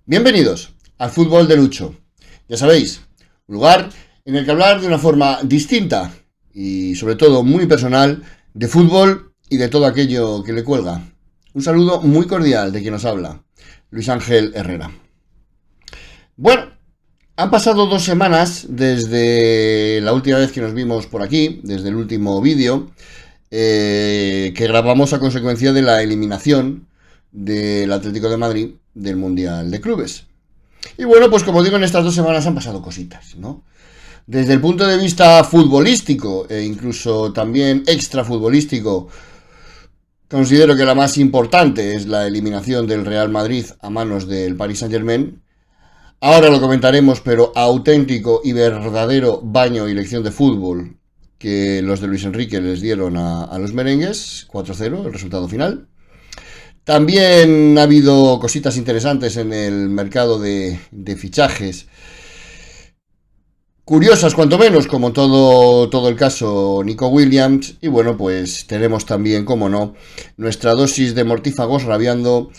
Bienvenidos al Fútbol de Lucho. Ya sabéis, un lugar en el que hablar de una forma distinta y sobre todo muy personal de fútbol y de todo aquello que le cuelga. Un saludo muy cordial de quien nos habla, Luis Ángel Herrera. Bueno, han pasado 2 semanas desde la última vez que nos vimos por aquí, desde el último vídeo que grabamos a consecuencia de la eliminación del Atlético de Madrid del Mundial de Clubes. Y bueno, pues como digo, en estas 2 semanas han pasado cositas, ¿no? Desde el punto de vista futbolístico e incluso también extrafutbolístico, considero que la más importante es la eliminación del Real Madrid a manos del Paris Saint-Germain. Ahora lo comentaremos, pero auténtico y verdadero baño y lección de fútbol que los de Luis Enrique les dieron a los merengues, 4-0 el resultado final. También ha habido cositas interesantes en el mercado de fichajes, curiosas cuanto menos, como todo el caso Nico Williams. Y bueno, pues tenemos también, como no, nuestra dosis de mortífagos rabiando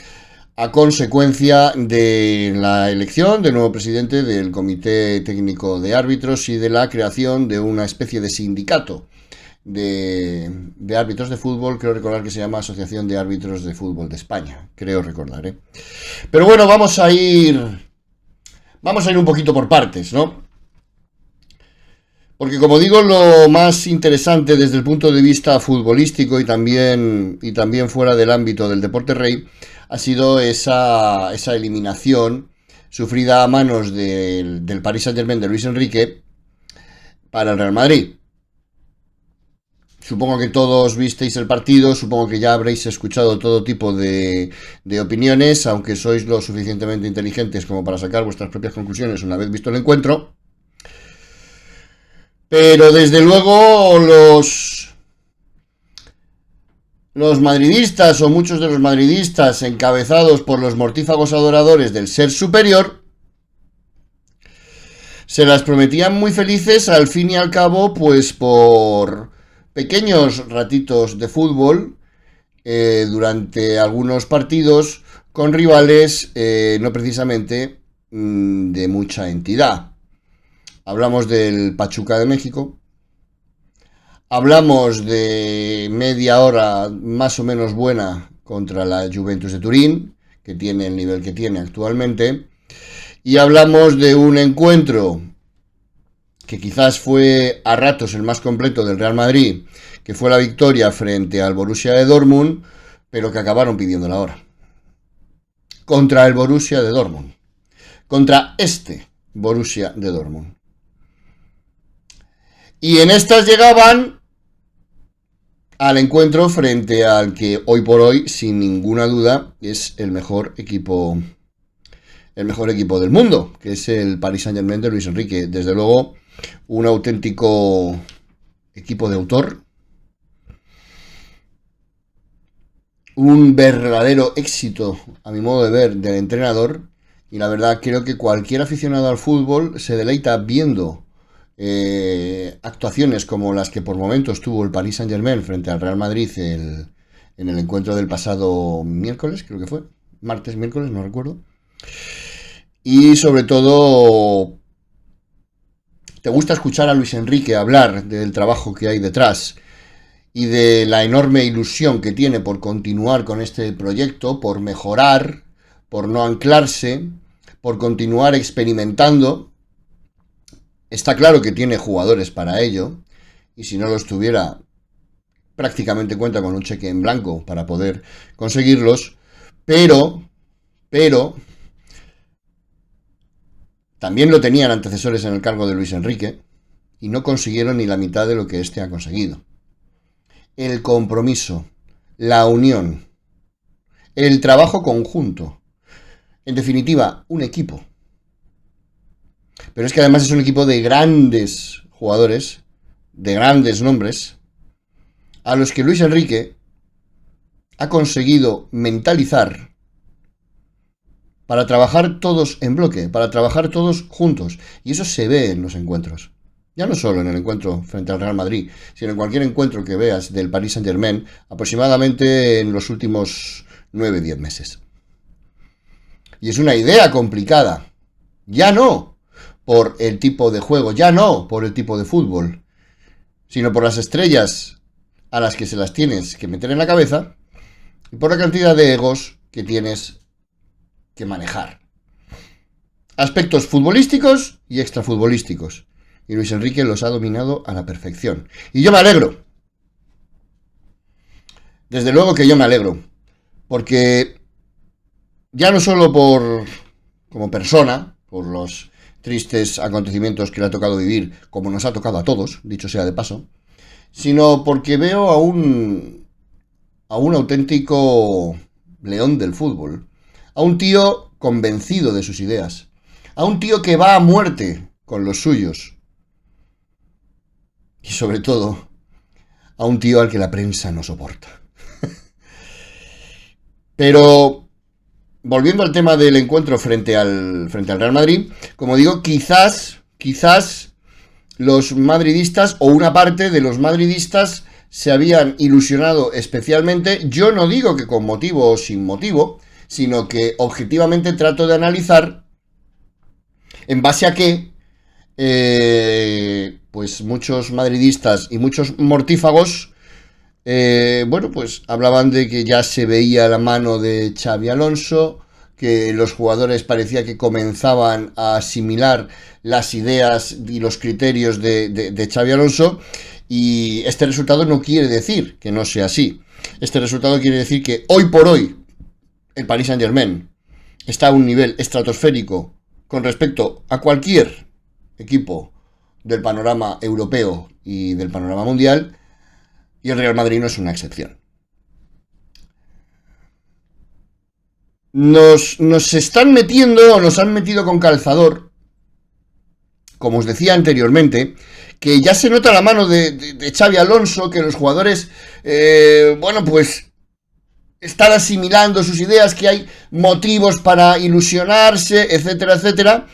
a consecuencia de la elección del nuevo presidente del Comité Técnico de Árbitros y de la creación de una especie de sindicato de árbitros de fútbol. Creo recordar que se llama Asociación de Árbitros de Fútbol de España, creo recordar, ¿eh? Pero bueno, vamos a ir un poquito por partes, ¿no? Porque como digo, lo más interesante desde el punto de vista futbolístico y también fuera del ámbito del deporte rey ha sido esa eliminación sufrida a manos del Paris Saint-Germain de Luis Enrique para el Real Madrid. Supongo que todos visteis el partido, supongo que ya habréis escuchado todo tipo de opiniones, aunque sois lo suficientemente inteligentes como para sacar vuestras propias conclusiones una vez visto el encuentro. Pero desde luego los madridistas o muchos de los madridistas encabezados por los mortífagos adoradores del ser superior se las prometían muy felices al fin y al cabo, pues por pequeños ratitos de fútbol durante algunos partidos con rivales no precisamente de mucha entidad. Hablamos del Pachuca de México, hablamos de media hora más o menos buena contra la Juventus de Turín, que tiene el nivel que tiene actualmente, y hablamos de un encuentro que quizás fue a ratos el más completo del Real Madrid, que fue la victoria frente al Borussia de Dortmund, pero que acabaron pidiendo la hora. Contra el Borussia de Dortmund. Contra este Borussia de Dortmund. Y en estas llegaban al encuentro frente al que hoy por hoy, sin ninguna duda, es el mejor equipo del mundo, que es el Paris Saint-Germain de Luis Enrique. Desde luego, un auténtico equipo de autor, un verdadero éxito, a mi modo de ver, del entrenador. Y la verdad, creo que cualquier aficionado al fútbol se deleita viendo actuaciones como las que por momentos tuvo el Paris Saint-Germain frente al Real Madrid en el encuentro del pasado miércoles, creo que fue, miércoles, no recuerdo. Y sobre todo, te gusta escuchar a Luis Enrique hablar del trabajo que hay detrás y de la enorme ilusión que tiene por continuar con este proyecto, por mejorar, por no anclarse, por continuar experimentando. Está claro que tiene jugadores para ello, y si no los tuviera, prácticamente cuenta con un cheque en blanco para poder conseguirlos, pero también lo tenían antecesores en el cargo de Luis Enrique, y no consiguieron ni la mitad de lo que éste ha conseguido. El compromiso, la unión, el trabajo conjunto, en definitiva, un equipo. Pero es que además es un equipo de grandes jugadores, de grandes nombres, a los que Luis Enrique ha conseguido mentalizar para trabajar todos en bloque, para trabajar todos juntos. Y eso se ve en los encuentros. Ya no solo en el encuentro frente al Real Madrid, sino en cualquier encuentro que veas del Paris Saint-Germain, aproximadamente en los últimos 9-10 meses. Y es una idea complicada. Ya no por el tipo de juego, ya no por el tipo de fútbol, sino por las estrellas a las que se las tienes que meter en la cabeza y por la cantidad de egos que tienes que manejar. Aspectos futbolísticos y extrafutbolísticos. Y Luis Enrique los ha dominado a la perfección. Y yo me alegro. Desde luego que yo me alegro. Porque ya no solo como persona, por los tristes acontecimientos que le ha tocado vivir, como nos ha tocado a todos, dicho sea de paso, sino porque veo a un auténtico león del fútbol, a un tío convencido de sus ideas, a un tío que va a muerte con los suyos y sobre todo a un tío al que la prensa no soporta. Pero volviendo al tema del encuentro frente al Real Madrid, como digo, quizás los madridistas o una parte de los madridistas se habían ilusionado especialmente. Yo no digo que con motivo o sin motivo, sino que objetivamente trato de analizar en base a que pues muchos madridistas y muchos mortífagos bueno, pues hablaban de que ya se veía la mano de Xabi Alonso, que los jugadores parecía que comenzaban a asimilar las ideas y los criterios de Xabi Alonso, y este resultado no quiere decir que no sea así. Este resultado quiere decir que hoy por hoy el Paris Saint-Germain está a un nivel estratosférico con respecto a cualquier equipo del panorama europeo y del panorama mundial, y el Real Madrid no es una excepción. Nos están metiendo, o nos han metido con calzador, como os decía anteriormente, que ya se nota la mano de Xabi Alonso, que los jugadores, bueno, pues están asimilando sus ideas, que hay motivos para ilusionarse, etcétera, etcétera.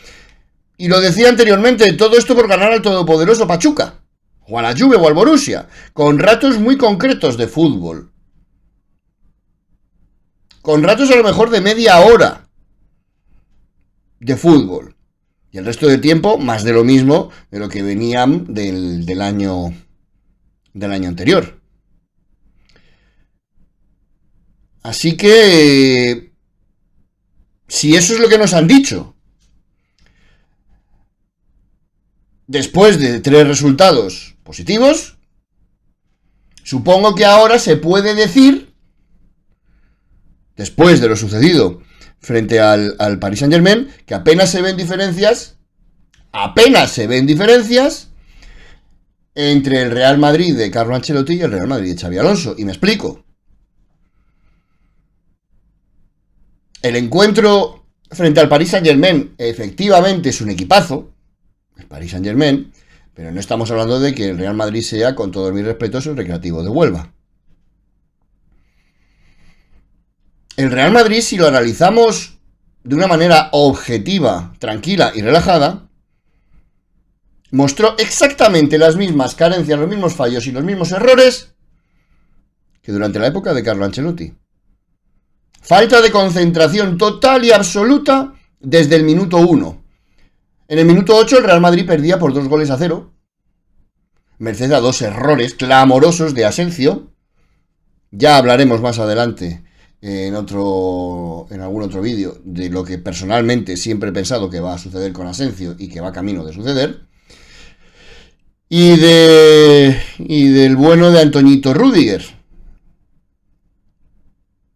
Y lo decía anteriormente, todo esto por ganar al todopoderoso Pachuca, o a la Juve o al Borussia, con ratos muy concretos de fútbol. Con ratos a lo mejor de media hora de fútbol. Y el resto del tiempo, más de lo mismo de lo que venían del año anterior. Así que, si eso es lo que nos han dicho, después de 3 resultados positivos, supongo que ahora se puede decir, después de lo sucedido frente al Paris Saint-Germain, que apenas se ven diferencias entre el Real Madrid de Carlo Ancelotti y el Real Madrid de Xabi Alonso. Y me explico. El encuentro frente al Paris Saint-Germain efectivamente es un equipazo, el Paris Saint-Germain, pero no estamos hablando de que el Real Madrid sea, con todos mis respetos, el Recreativo de Huelva. El Real Madrid, si lo analizamos de una manera objetiva, tranquila y relajada, mostró exactamente las mismas carencias, los mismos fallos y los mismos errores que durante la época de Carlo Ancelotti. Falta de concentración total y absoluta desde el minuto 1. En el minuto 8 el Real Madrid perdía por 2-0, merced a 2 errores clamorosos de Asensio. Ya hablaremos más adelante en algún otro vídeo de lo que personalmente siempre he pensado que va a suceder con Asensio y que va camino de suceder. Y del bueno de Antoñito Rüdiger.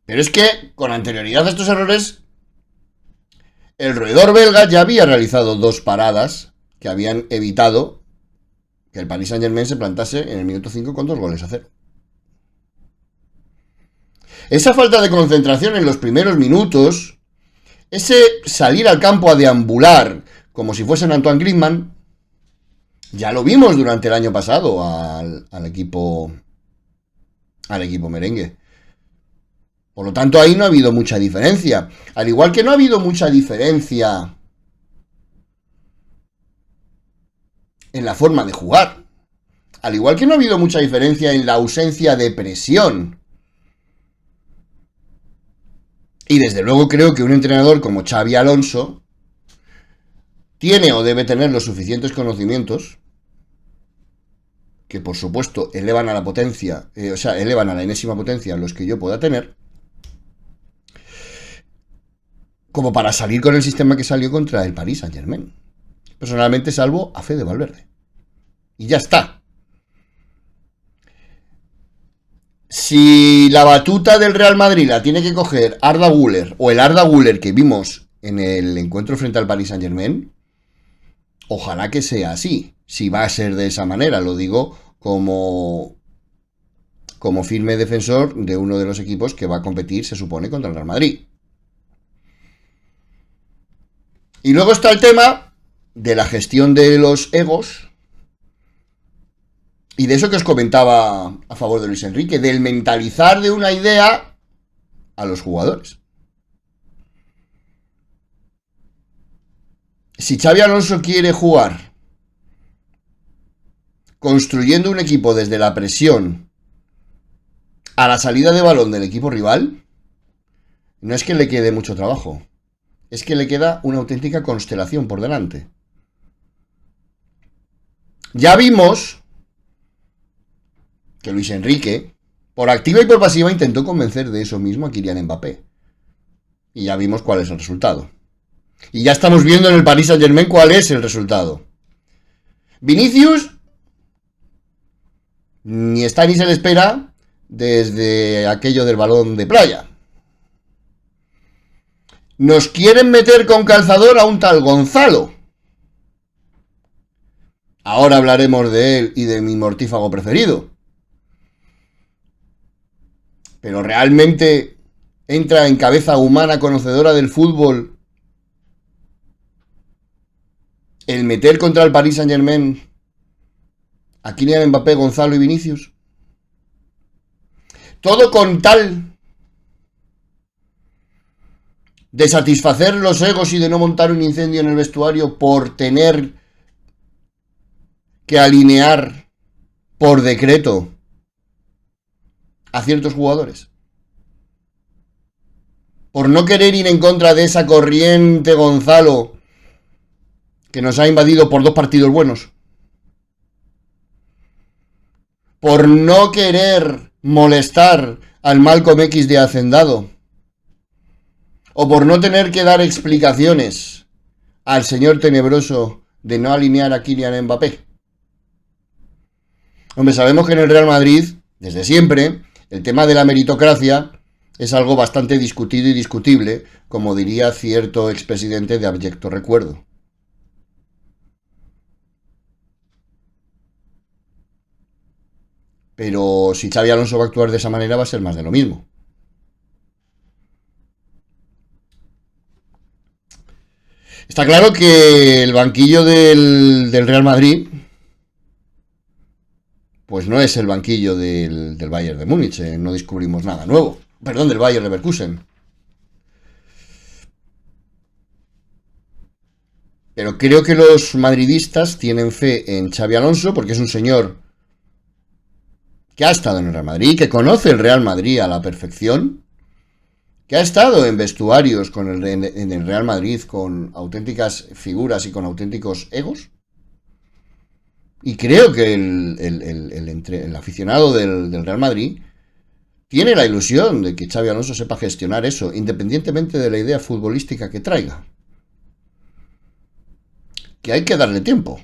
Pero es que, con anterioridad a estos errores, el roedor belga ya había realizado 2 paradas que habían evitado que el Paris Saint-Germain se plantase en el minuto 5 con 2-0. Esa falta de concentración en los primeros minutos, ese salir al campo a deambular como si fuesen Antoine Griezmann, ya lo vimos durante el año pasado al equipo merengue. Por lo tanto, ahí no ha habido mucha diferencia. Al igual que no ha habido mucha diferencia en la forma de jugar. Al igual que no ha habido mucha diferencia en la ausencia de presión. Y desde luego creo que un entrenador como Xabi Alonso tiene o debe tener los suficientes conocimientos que por supuesto elevan a la potencia, elevan a la enésima potencia los que yo pueda tener, como para salir con el sistema que salió contra el Paris Saint-Germain. Personalmente salvo a Fede Valverde. Y ya está. Si la batuta del Real Madrid la tiene que coger Arda Güler, o el Arda Güler que vimos en el encuentro frente al Paris Saint-Germain, ojalá que sea así. Si va a ser de esa manera, lo digo como firme defensor de uno de los equipos que va a competir, se supone, contra el Real Madrid. Y luego está el tema de la gestión de los egos y de eso que os comentaba a favor de Luis Enrique, del mentalizar de una idea a los jugadores. Si Xabi Alonso quiere jugar construyendo un equipo desde la presión a la salida de balón del equipo rival, no es que le quede mucho trabajo, es que le queda una auténtica constelación por delante. Ya vimos que Luis Enrique, por activa y por pasiva, intentó convencer de eso mismo a Kylian Mbappé. Y ya vimos cuál es el resultado. Y ya estamos viendo en el Paris Saint-Germain cuál es el resultado. Vinicius ni está ni se le espera desde aquello del balón de playa. Nos quieren meter con calzador a un tal Gonzalo. Ahora hablaremos de él y de mi mortífago preferido. Pero realmente entra en cabeza humana conocedora del fútbol el meter contra el Paris Saint-Germain a Kylian Mbappé, Gonzalo y Vinicius. Todo con tal de satisfacer los egos y de no montar un incendio en el vestuario por tener que alinear por decreto a ciertos jugadores. Por no querer ir en contra de esa corriente Gonzalo que nos ha invadido por 2 partidos buenos. Por no querer molestar al Malcolm X de Hacendado. O por no tener que dar explicaciones al señor tenebroso de no alinear a Kylian Mbappé. Hombre, sabemos que en el Real Madrid, desde siempre, el tema de la meritocracia es algo bastante discutido y discutible, como diría cierto expresidente de abyecto recuerdo. Pero si Xabi Alonso va a actuar de esa manera va a ser más de lo mismo. Está claro que el banquillo del Real Madrid pues no es el banquillo del Bayern de Múnich, no descubrimos nada nuevo. Perdón, del Bayern Leverkusen. Pero creo que los madridistas tienen fe en Xabi Alonso porque es un señor que ha estado en el Real Madrid, que conoce el Real Madrid a la perfección, que ha estado en vestuarios en el Real Madrid con auténticas figuras y con auténticos egos. Y creo que el aficionado del Real Madrid tiene la ilusión de que Xabi Alonso sepa gestionar eso, independientemente de la idea futbolística que traiga. Que hay que darle tiempo.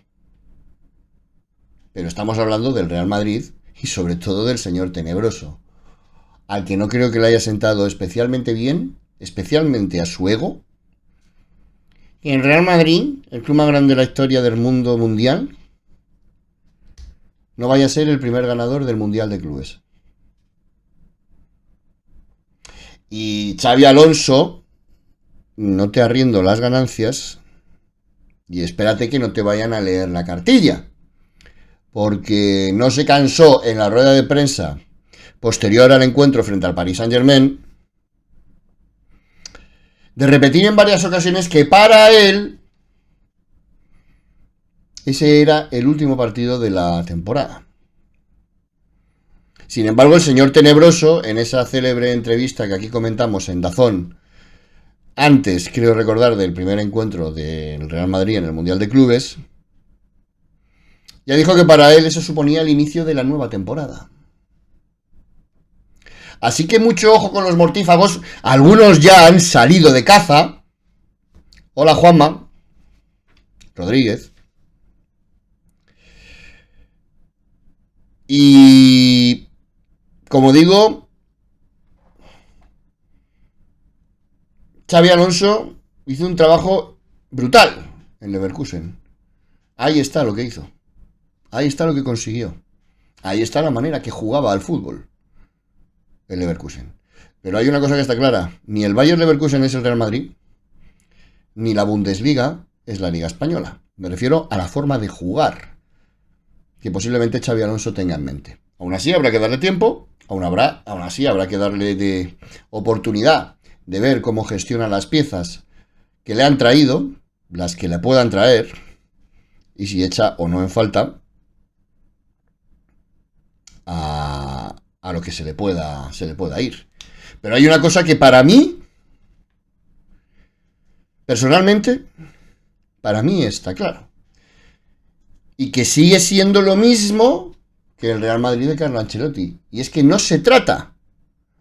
Pero estamos hablando del Real Madrid y sobre todo del señor tenebroso, al que no creo que le haya sentado especialmente bien, especialmente a su ego. Y el Real Madrid, el club más grande de la historia del mundo mundial, no vaya a ser el primer ganador del Mundial de Clubes. Y Xabi Alonso, no te arriendo las ganancias y espérate que no te vayan a leer la cartilla. Porque no se cansó en la rueda de prensa posterior al encuentro frente al Paris Saint-Germain de repetir en varias ocasiones que para él ese era el último partido de la temporada. Sin embargo, el señor tenebroso, en esa célebre entrevista que aquí comentamos en DAZN antes, creo recordar, del primer encuentro del Real Madrid en el Mundial de Clubes, ya dijo que para él eso suponía el inicio de la nueva temporada. Así que mucho ojo con los mortífagos. Algunos ya han salido de caza. Hola, Juanma Rodríguez. Y como digo, Xabi Alonso hizo un trabajo brutal en Leverkusen. Ahí está lo que hizo. Ahí está lo que consiguió. Ahí está la manera que jugaba al fútbol el Leverkusen. Pero hay una cosa que está clara. Ni el Bayer Leverkusen es el Real Madrid, ni la Bundesliga es la Liga Española. Me refiero a la forma de jugar que posiblemente Xabi Alonso tenga en mente. Aún así habrá que darle tiempo, aún así habrá que darle de oportunidad de ver cómo gestiona las piezas que le han traído, las que le puedan traer, y si echa o no en falta a lo que se le pueda ir. Pero hay una cosa que para mí, personalmente, para mí está claro. Y que sigue siendo lo mismo que el Real Madrid de Carlo Ancelotti. Y es que no se trata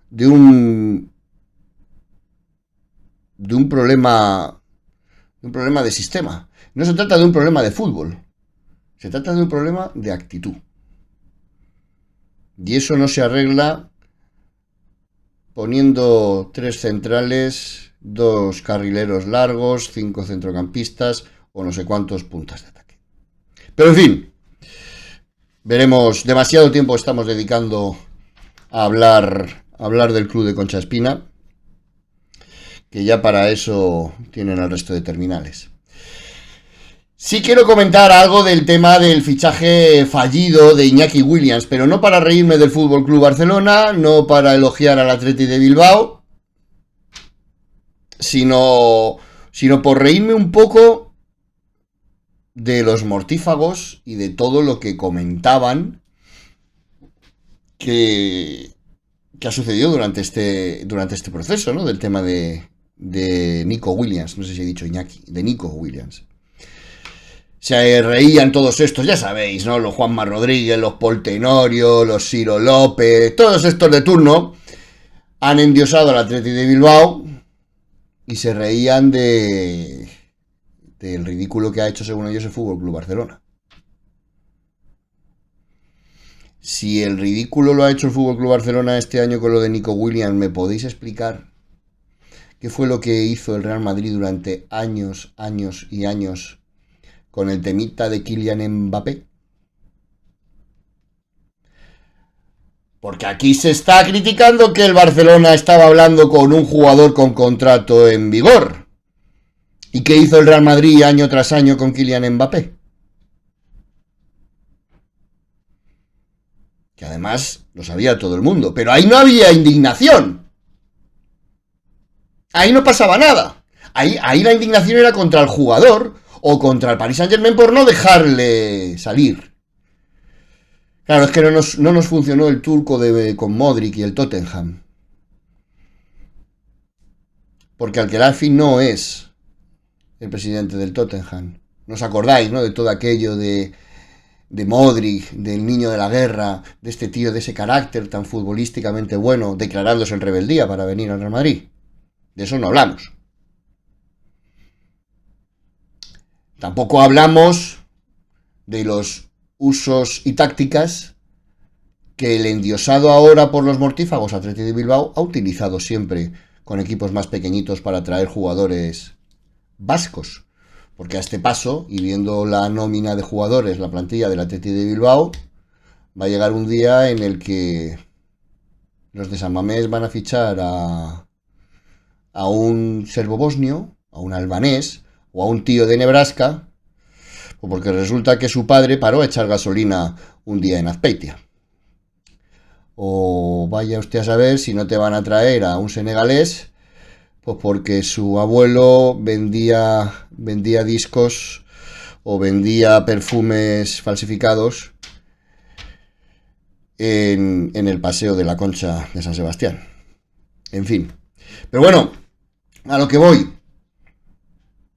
de un problema de sistema. No se trata de un problema de fútbol. Se trata de un problema de actitud. Y eso no se arregla poniendo 3 centrales, 2 carrileros largos, 5 centrocampistas o no sé cuántos puntas de ataque. Pero en fin, veremos. Demasiado tiempo estamos dedicando a hablar del club de Concha Espina, que ya para eso tienen al resto de terminales. Sí quiero comentar algo del tema del fichaje fallido de Iñaki Williams, pero no para reírme del Fútbol Club Barcelona, no para elogiar al Athletic de Bilbao, sino por reírme un poco de los mortífagos y de todo lo que comentaban que ha sucedido durante este proceso, ¿no? Del tema de Nico Williams, no sé si he dicho Iñaki, de Nico Williams. Se reían todos estos, ya sabéis, ¿no? Los Juanma Rodríguez, los Paul Tenorio, los Ciro López, todos estos de turno han endiosado al Athletic de Bilbao y se reían del ridículo que ha hecho, según ellos, el Fútbol Club Barcelona. Si el ridículo lo ha hecho el Fútbol Club Barcelona este año con lo de Nico Williams, ¿me podéis explicar qué fue lo que hizo el Real Madrid durante años y años con el temita de Kylian Mbappé? Porque aquí se está criticando que el Barcelona estaba hablando con un jugador con contrato en vigor. ¿Y qué hizo el Real Madrid año tras año con Kylian Mbappé? Que además lo sabía todo el mundo. Pero ahí no había indignación. Ahí no pasaba nada. Ahí la indignación era contra el jugador o contra el Paris Saint-Germain por no dejarle salir. Claro, es que no nos funcionó el turco con Modric y el Tottenham. Porque Al-Khelaïfi no es el presidente del Tottenham. ¿No os acordáis, no? De todo aquello de Modric, del niño de la guerra, de este tío, de ese carácter tan futbolísticamente bueno, declarándose en rebeldía para venir al Real Madrid. De eso no hablamos. Tampoco hablamos de los usos y tácticas que el endiosado ahora por los mortífagos Athletic de Bilbao ha utilizado siempre con equipos más pequeñitos para atraer jugadores vascos. Porque a este paso, y viendo la nómina de jugadores, la plantilla del Athletic de Bilbao, va a llegar un día en el que los de San Mamés van a fichar a un serbo-bosnio, a un albanés o a un tío de Nebraska, porque resulta que su padre paró a echar gasolina un día en Azpeitia. O vaya usted a saber si no te van a traer a un senegalés, pues porque su abuelo vendía discos o vendía perfumes falsificados en el paseo de la Concha de San Sebastián. En fin. Pero bueno, A lo que voy.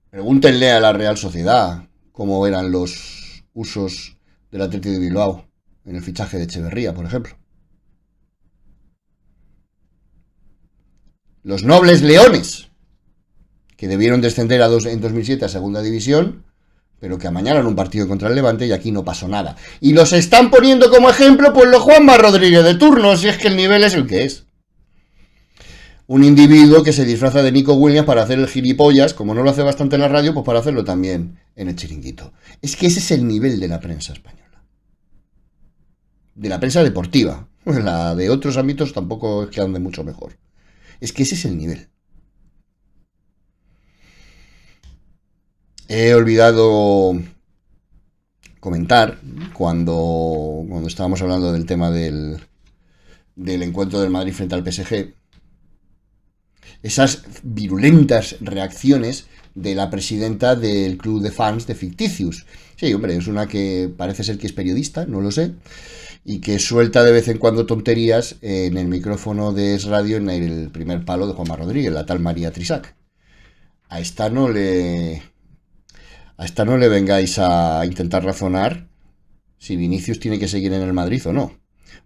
Pregúntenle a la Real Sociedad cómo eran los usos del Atlético de Bilbao en el fichaje de Echeverría, por ejemplo. Los nobles leones, que debieron descender en 2007 a Segunda División, pero que amañaron un partido contra el Levante y aquí no pasó nada. Y los están poniendo como ejemplo pues los Juanma Rodríguez de turno, si es que el nivel es el que es. Un individuo que se disfraza de Nico Williams para hacer el gilipollas, como no lo hace bastante en la radio, pues para hacerlo también en el chiringuito. Es que ese es el nivel de la prensa española. De la prensa deportiva. La de otros ámbitos tampoco es que ande mucho mejor. Es que ese es el nivel. He olvidado comentar cuando estábamos hablando del tema del encuentro del Madrid frente al PSG, esas virulentas reacciones de la presidenta del club de fans de Ficticius. Sí, hombre, es una que parece ser que es periodista, no lo sé, y que suelta de vez en cuando tonterías en el micrófono de Es Radio en el primer palo de Juanma Rodríguez, la tal María Trisac. A esta no le vengáis a intentar razonar si Vinicius tiene que seguir en el Madrid o no.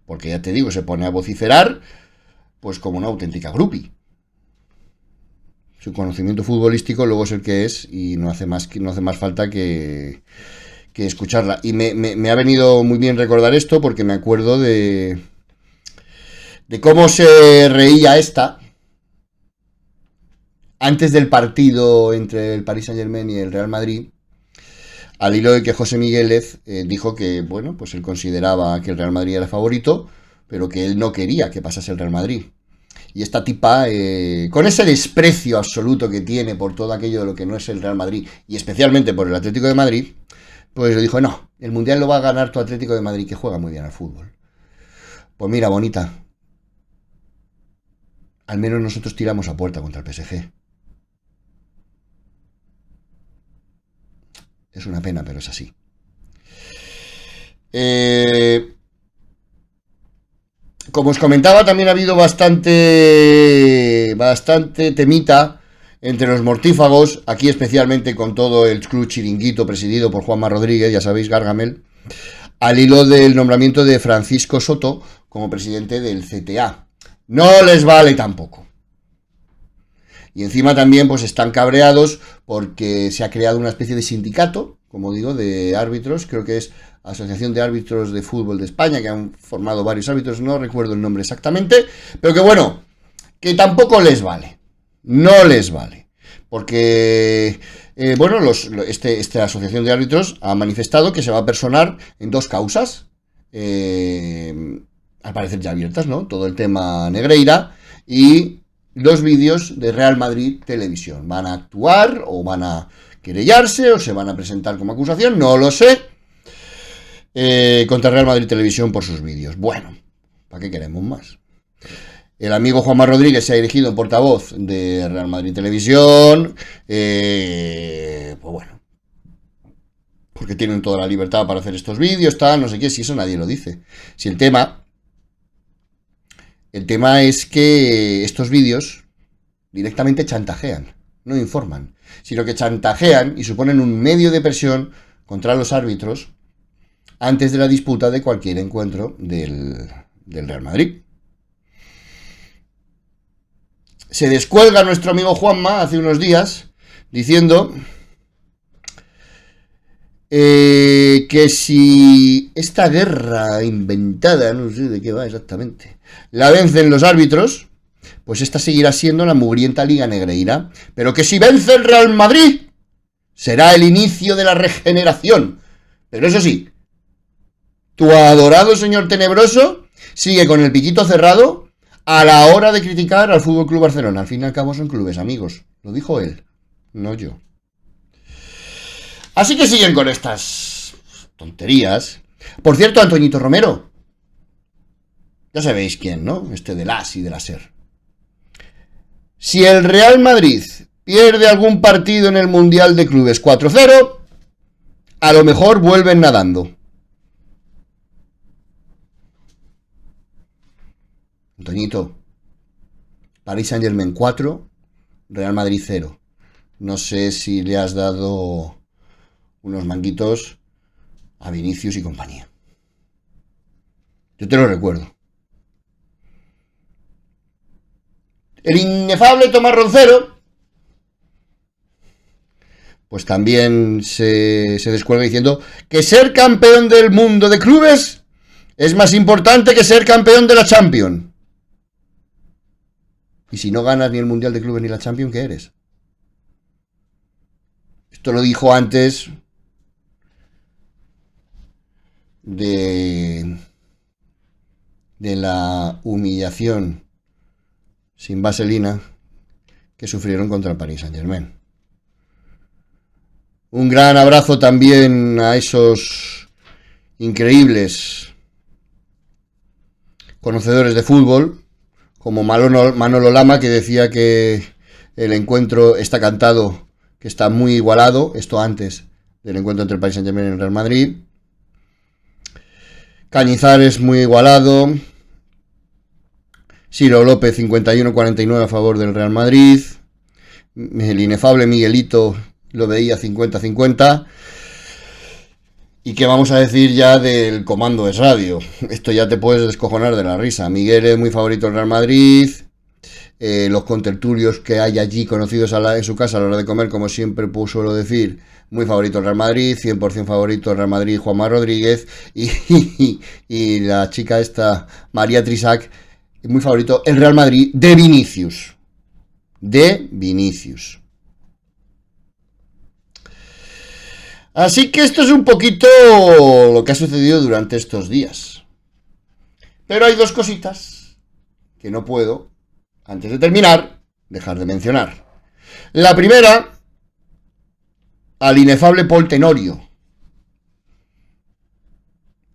Porque ya te digo, se pone a vociferar pues como una auténtica groupie. Su conocimiento futbolístico luego es el que es y no hace más falta que escucharla. Y me ha venido muy bien recordar esto porque me acuerdo de cómo se reía esta antes del partido entre el Paris Saint-Germain y el Real Madrid, al hilo de que José Migueles dijo que, bueno, pues él consideraba que el Real Madrid era favorito, pero que él no quería que pasase el Real Madrid. Y esta tipa, con ese desprecio absoluto que tiene por todo aquello de lo que no es el Real Madrid, y especialmente por el Atlético de Madrid, pues le dijo, no, el Mundial lo va a ganar tu Atlético de Madrid, que juega muy bien al fútbol. Pues mira, bonita, al menos nosotros tiramos a puerta contra el PSG. Es una pena, pero es así. Como os comentaba, también ha habido bastante temita entre los mortífagos, aquí especialmente con todo el club chiringuito presidido por Juanma Rodríguez, ya sabéis, Gargamel, al hilo del nombramiento de Francisco Soto como presidente del CTA. No les vale tampoco. Y encima también pues están cabreados porque se ha creado una especie de sindicato, como digo, de árbitros, creo que es Asociación de Árbitros de Fútbol de España, que han formado varios árbitros, no recuerdo el nombre exactamente, pero que bueno, que tampoco les vale, no les vale, porque, bueno, esta Asociación de Árbitros ha manifestado que se va a personar en dos causas, al parecer ya abiertas, ¿no? Todo el tema Negreira y los vídeos de Real Madrid Televisión. ¿Van a actuar o van a querellarse o se van a presentar como acusación? No lo sé. Contra Real Madrid Televisión por sus vídeos. Bueno, ¿para qué queremos más? El amigo Juanma Rodríguez se ha erigido en portavoz de Real Madrid Televisión. Pues bueno, porque tienen toda la libertad para hacer estos vídeos, tal, no sé qué, si eso nadie lo dice. Si el tema es que estos vídeos directamente chantajean, no informan, sino que chantajean y suponen un medio de presión contra los árbitros antes de la disputa de cualquier encuentro del Real Madrid. Se descuelga nuestro amigo Juanma hace unos días diciendo que si esta guerra inventada, no sé de qué va exactamente, la vencen los árbitros, pues esta seguirá siendo la mugrienta Liga Negreira, pero que si vence el Real Madrid, será el inicio de la regeneración. Pero eso sí, tu adorado señor tenebroso sigue con el piquito cerrado a la hora de criticar al Fútbol Club Barcelona. Al fin y al cabo son clubes, amigos. Lo dijo él, no yo. Así que siguen con estas tonterías. Por cierto, Antoñito Romero. Ya sabéis quién, ¿no? Este del AS y de la SER. Si el Real Madrid pierde algún partido en el Mundial de Clubes 4-0, a lo mejor vuelven nadando. Antoñito, Paris Saint-Germain 4, Real Madrid 0. No sé si le has dado unos manguitos a Vinicius y compañía. Yo te lo recuerdo. El inefable Tomás Roncero, pues también se descuelga diciendo que ser campeón del mundo de clubes es más importante que ser campeón de la Champions. Y si no ganas ni el Mundial de Clubes ni la Champions, ¿qué eres? Esto lo dijo antes de la humillación sin vaselina que sufrieron contra el Paris Saint-Germain. Un gran abrazo también a esos increíbles conocedores de fútbol, como Manolo Lama, que decía que el encuentro está cantado, que está muy igualado, esto antes del encuentro entre el Paris Saint-Germain y el Real Madrid. Cañizares muy igualado. Ciro López 51-49 a favor del Real Madrid. El inefable Miguelito lo veía 50-50. ¿Y qué vamos a decir ya del comando es radio? Esto ya te puedes descojonar de la risa. Miguel es muy favorito del Real Madrid. Los contertulios que hay allí conocidos en su casa a la hora de comer, como siempre suelo decir, muy favorito el Real Madrid, 100% favorito el Real Madrid, Juanma Rodríguez, y la chica esta, María Trisac, muy favorito el Real Madrid de Vinicius. De Vinicius. Así que esto es un poquito lo que ha sucedido durante estos días. Pero hay dos cositas que no puedo, antes de terminar, dejar de mencionar. La primera, al inefable Paul Tenorio.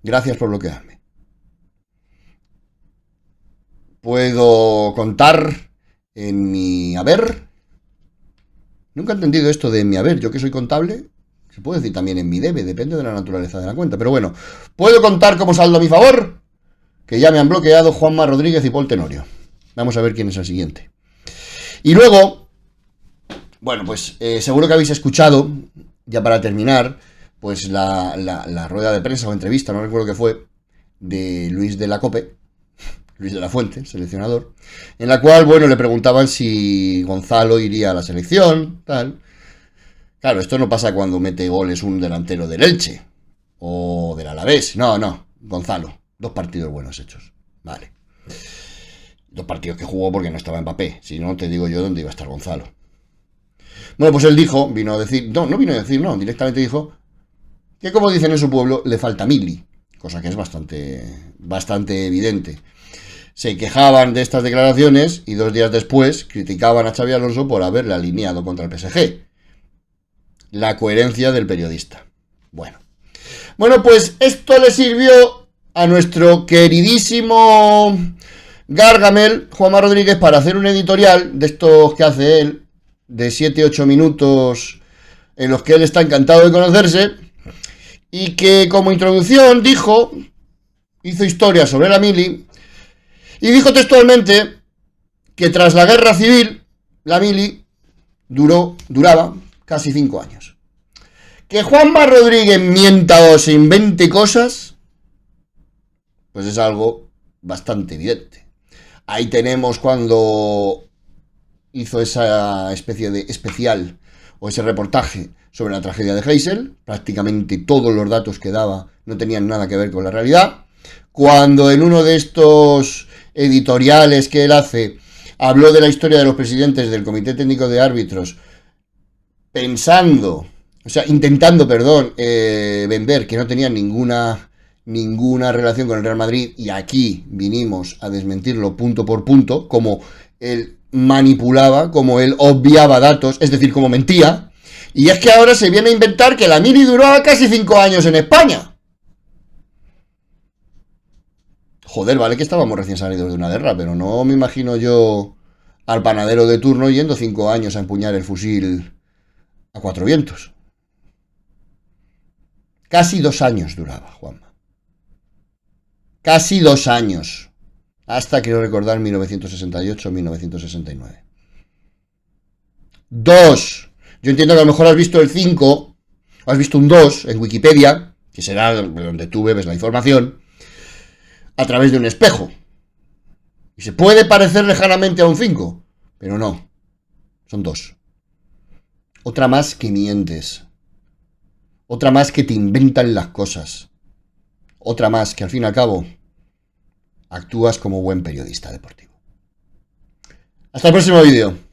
Gracias por bloquearme. Puedo contar en mi haber. Nunca he entendido esto de mi haber. Yo que soy contable, se puede decir también en mi debe, depende de la naturaleza de la cuenta. Pero bueno, puedo contar como saldo a mi favor que ya me han bloqueado Juanma Rodríguez y Paul Tenorio. Vamos a ver quién es el siguiente. Y luego, bueno, pues seguro que habéis escuchado, ya para terminar, pues la rueda de prensa o entrevista, no recuerdo qué fue, de Luis de la Cope, Luis de la Fuente, seleccionador, en la cual, bueno, le preguntaban si Gonzalo iría a la selección, tal. Claro, esto no pasa cuando mete goles un delantero del Elche o del Alavés, no, Gonzalo, 2 partidos buenos hechos, vale. 2 partidos que jugó porque no estaba Mbappé, si no te digo yo dónde iba a estar Gonzalo. Bueno, pues él dijo, directamente dijo que, como dicen en su pueblo, le falta Mili, cosa que es bastante evidente. Se quejaban de estas declaraciones y 2 días después criticaban a Xabi Alonso por haberle alineado contra el PSG. La coherencia del periodista. Bueno, pues esto le sirvió a nuestro queridísimo Gargamel, Juanma Rodríguez, para hacer un editorial de estos que hace él, de 7-8 minutos, en los que él está encantado de conocerse, y que como introducción hizo historia sobre la Mili, y dijo textualmente que tras la guerra civil, la Mili duraba casi 5 años. Que Juanma Rodríguez mienta o se invente cosas, pues es algo bastante evidente. Ahí tenemos cuando hizo esa especie de especial o ese reportaje sobre la tragedia de Heysel. Prácticamente todos los datos que daba no tenían nada que ver con la realidad. Cuando en uno de estos editoriales que él hace habló de la historia de los presidentes del Comité Técnico de Árbitros, intentando vender que no tenían ninguna relación con el Real Madrid, y aquí vinimos a desmentirlo punto por punto, como él manipulaba, como él obviaba datos, es decir, como mentía. Y es que ahora se viene a inventar que la Mili duró casi 5 años en España. Joder, vale que estábamos recién salidos de una guerra, pero no me imagino yo al panadero de turno yendo 5 años a empuñar el fusil a 4 vientos. Casi 2 años duraba, Juanma. Casi 2 años. Hasta, quiero recordar, 1968-1969. 2. Yo entiendo que a lo mejor has visto el 5, o has visto un 2 en Wikipedia, que será donde tú bebes la información, a través de un espejo. Y se puede parecer lejanamente a un 5, pero no. Son 2. Otra más que mientes. Otra más que te inventan las cosas. Otra más que al fin y al cabo actúas como buen periodista deportivo. Hasta el próximo vídeo.